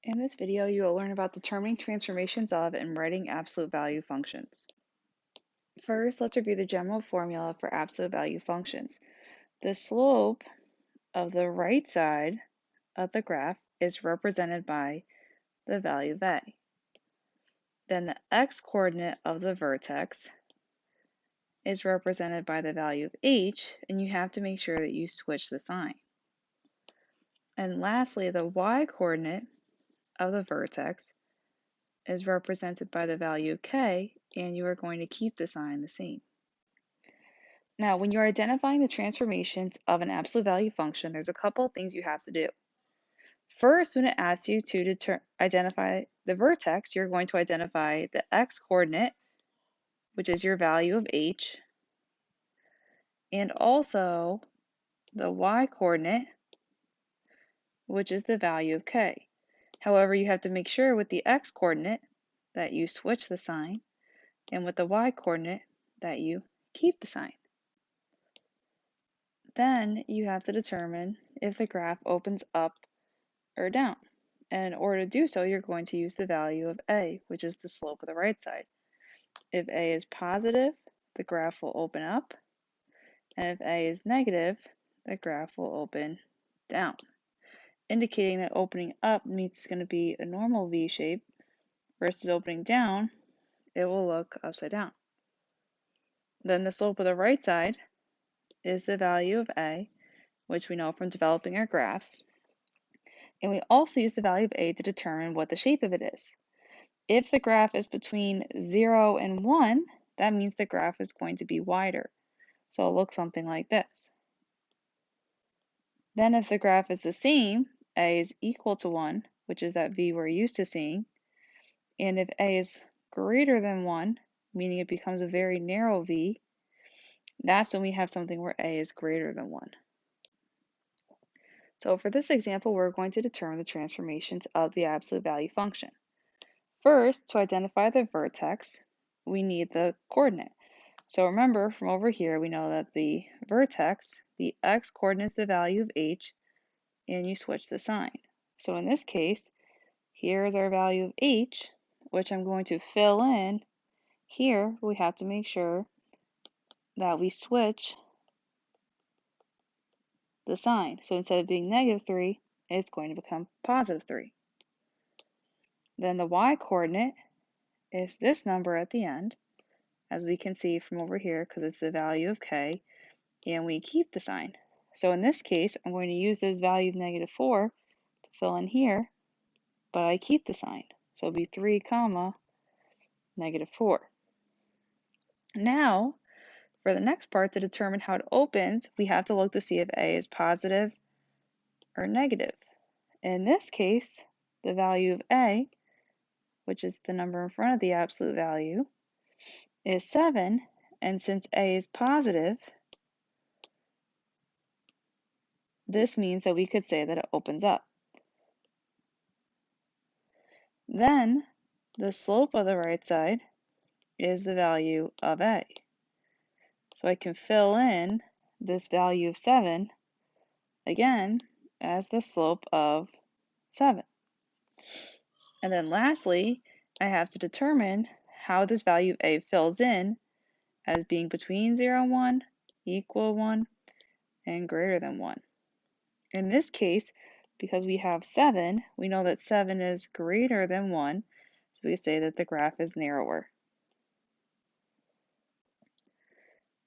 In this video, you will learn about determining transformations of and writing absolute value functions. First, let's review the general formula for absolute value functions. The slope of the right side of the graph is represented by the value of a. Then the x-coordinate of the vertex is represented by the value of h, and you have to make sure that you switch the sign. And lastly, the y-coordinate of the vertex is represented by the value of k, and you are going to keep the sign the same. Now, when you're identifying the transformations of an absolute value function, there's a couple of things you have to do. First, when it asks you to identify the vertex, you're going to identify the x-coordinate, which is your value of h, and also the y-coordinate, which is the value of k. However, you have to make sure with the x-coordinate that you switch the sign, and with the y-coordinate that you keep the sign. Then you have to determine if the graph opens up or down. And in order to do so, you're going to use the value of a, which is the slope of the right side. If a is positive, the graph will open up, and if a is negative, the graph will open down, indicating that opening up means it's going to be a normal V shape versus opening down, it will look upside down. Then the slope of the right side is the value of a, which we know from developing our graphs. And we also use the value of a to determine what the shape of it is. If the graph is between 0 and 1, that means the graph is going to be wider. So it'll look something like this. Then if the graph is the same, a is equal to 1, which is that v we're used to seeing, and if a is greater than 1, meaning it becomes a very narrow v, that's when we have something where a is greater than 1. So for this example, we're going to determine the transformations of the absolute value function. First, to identify the vertex, we need the coordinate. So remember, from over here, we know that the vertex, the x-coordinate is the value of h, and you switch the sign. So in this case, here's our value of h, which I'm going to fill in. Here, we have to make sure that we switch the sign. So instead of being -3, it's going to become +3. Then the y-coordinate is this number at the end, as we can see from over here, because it's the value of k, and we keep the sign. So in this case, I'm going to use this value of -4 to fill in here, but I keep the sign. So it'll be 3, comma, -4. Now, for the next part, to determine how it opens, we have to look to see if a is positive or negative. In this case, the value of a, which is the number in front of the absolute value, is 7, and since a is positive, this means that we could say that it opens up. Then, the slope of the right side is the value of a. So I can fill in this value of 7, again, as the slope of 7. And then lastly, I have to determine how this value of a fills in as being between 0 and 1, equal 1, and greater than 1. In this case, because we have 7, we know that 7 is greater than 1, so we say that the graph is narrower.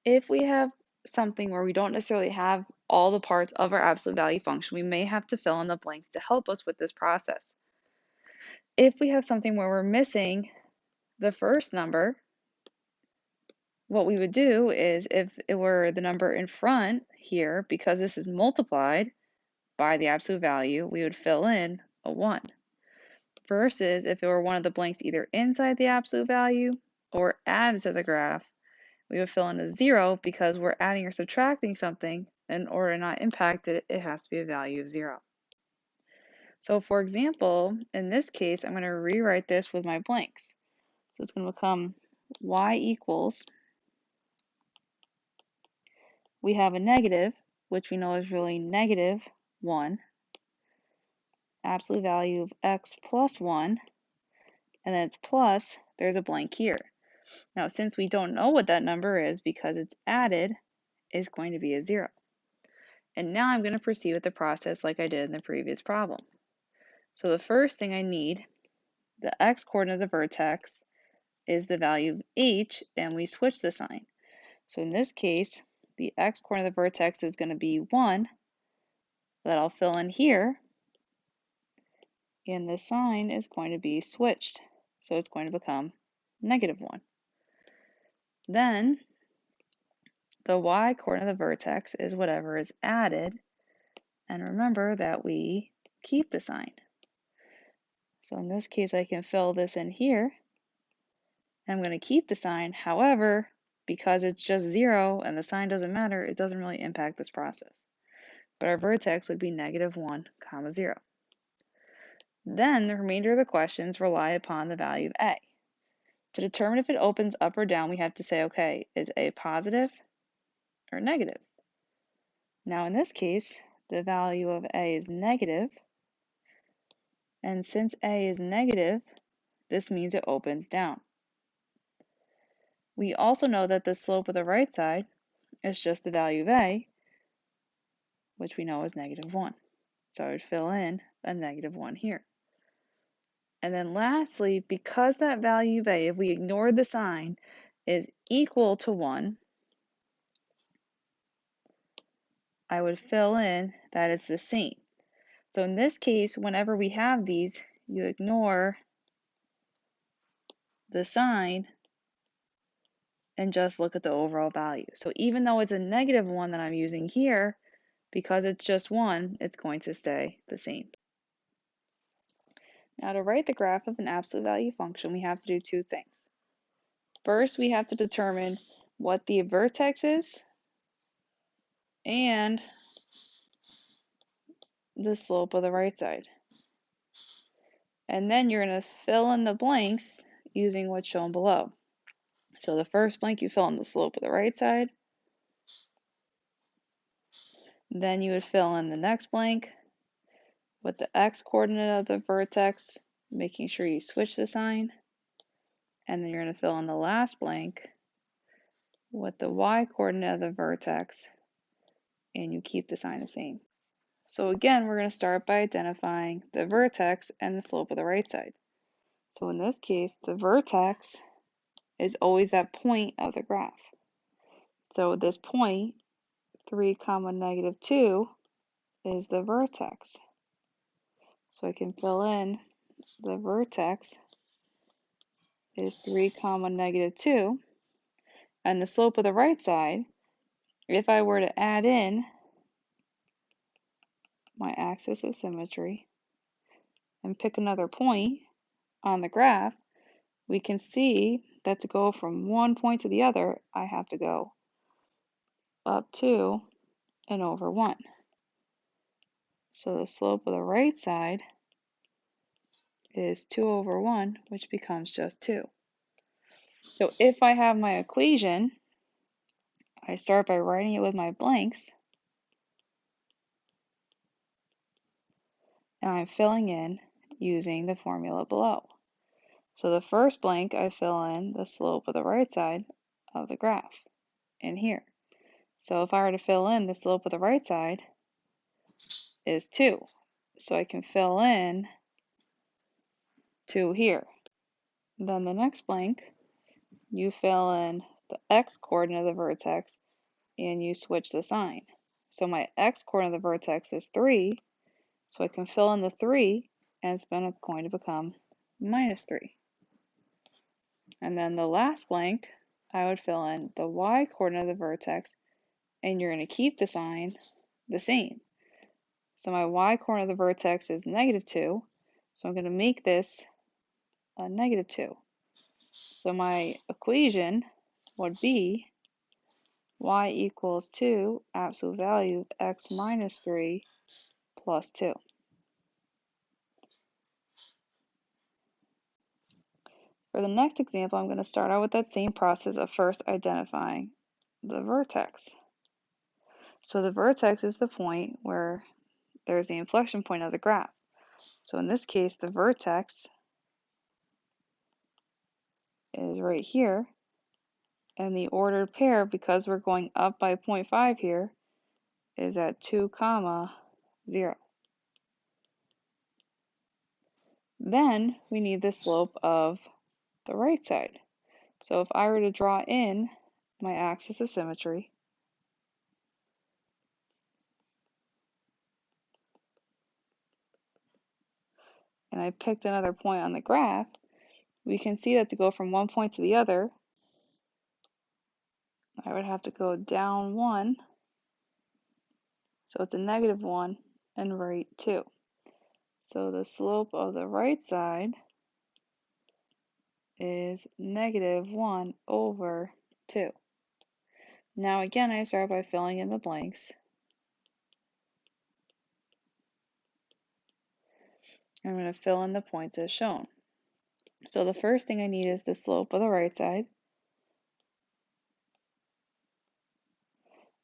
If we have something where we don't necessarily have all the parts of our absolute value function, we may have to fill in the blanks to help us with this process. If we have something where we're missing the first number, what we would do is, if it were the number in front here, because this is multiplied by the absolute value, we would fill in a 1. Versus if it were one of the blanks either inside the absolute value or added to the graph, we would fill in a 0 because we're adding or subtracting something. In order to not impact it, it has to be a value of 0. So for example, in this case, I'm going to rewrite this with my blanks. So it's going to become y equals, we have a negative, which we know is really -1, absolute value of x plus 1, and then it's plus, there's a blank here. Now, since we don't know what that number is because it's added, it's going to be a 0. And now I'm going to proceed with the process like I did in the previous problem. So the first thing I need, the x-coordinate of the vertex is the value of h, and we switch the sign. So in this case, the x-coordinate of the vertex is going to be 1, that I'll fill in here, and the sign is going to be switched. So it's going to become -1. Then the y-coordinate of the vertex is whatever is added, and remember that we keep the sign. So in this case, I can fill this in here. I'm going to keep the sign. However, because it's just 0 and the sign doesn't matter, it doesn't really impact this process. But our vertex would be -1, 0. Then the remainder of the questions rely upon the value of a. To determine if it opens up or down, we have to say, okay, is a positive or negative? Now in this case, the value of a is negative. And since a is negative, this means it opens down. We also know that the slope of the right side is just the value of a, which we know is -1. So I would fill in a -1 here. And then lastly, because that value of a, if we ignore the sign, is equal to 1, I would fill in that it's the same. So in this case, whenever we have these, you ignore the sign and just look at the overall value. So even though it's a -1 that I'm using here, because it's just 1, it's going to stay the same. Now to write the graph of an absolute value function, we have to do two things. First, we have to determine what the vertex is and the slope of the right side. And then you're going to fill in the blanks using what's shown below. So the first blank, you fill in the slope of the right side. Then you would fill in the next blank with the x-coordinate of the vertex, making sure you switch the sign. And then you're going to fill in the last blank with the y-coordinate of the vertex, and you keep the sign the same. So again, we're going to start by identifying the vertex and the slope of the right side. So in this case, the vertex is always that point of the graph. So this point, 3, -2, is the vertex. So I can fill in the vertex is 3, -2, and the slope of the right side, if I were to add in my axis of symmetry and pick another point on the graph, we can see that to go from one point to the other, I have to go up 2 and over 1. So the slope of the right side is 2 over 1, which becomes just 2. So if I have my equation, I start by writing it with my blanks, and I'm filling in using the formula below. So the first blank, I fill in the slope of the right side of the graph in here. So if I were to fill in the slope of the right side is 2. So I can fill in 2 here. Then the next blank, you fill in the x-coordinate of the vertex and you switch the sign. So my x-coordinate of the vertex is 3, so I can fill in the 3 and it's going to become -3. And then the last blank, I would fill in the y-coordinate of the vertex, and you're going to keep the sign the same. So my y-coordinate of the vertex is -2, so I'm going to make this a -2. So my equation would be y equals 2, absolute value of x minus 3 plus 2. For the next example, I'm going to start out with that same process of first identifying the vertex. So the vertex is the point where there's the inflection point of the graph. So in this case, the vertex is right here, and the ordered pair, because we're going up by 0.5 here, is at 2, 0. Then we need the slope of the right side. So if I were to draw in my axis of symmetry, and I picked another point on the graph, we can see that to go from one point to the other, I would have to go down 1, so it's a -1, and right 2. So the slope of the right side is -1 over 2. Now again, I start by filling in the blanks. I'm going to fill in the points as shown. So the first thing I need is the slope of the right side.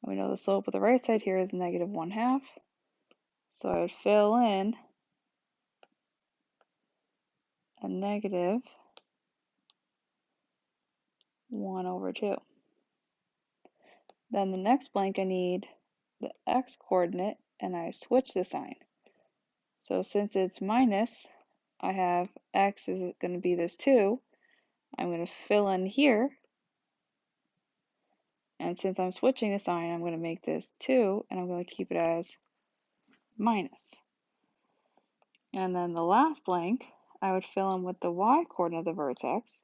We know the slope of the right side here is -1/2. So I would fill in a -1 over 2. Then the next blank I need the x coordinate, and I switch the sign. So since it's minus, I have x is going to be this 2. I'm going to fill in here, and since I'm switching the sign, I'm going to make this 2, and I'm going to keep it as minus. And then the last blank, I would fill in with the y coordinate of the vertex,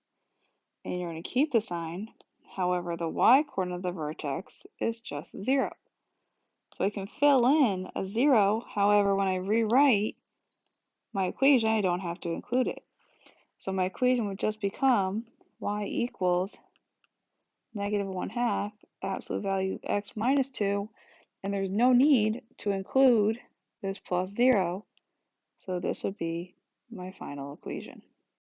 and you're going to keep the sign. However, the y coordinate of the vertex is just 0. So I can fill in a 0, however, when I rewrite my equation, I don't have to include it. So my equation would just become y equals -1/2 absolute value x minus 2, and there's no need to include this plus 0, so this would be my final equation.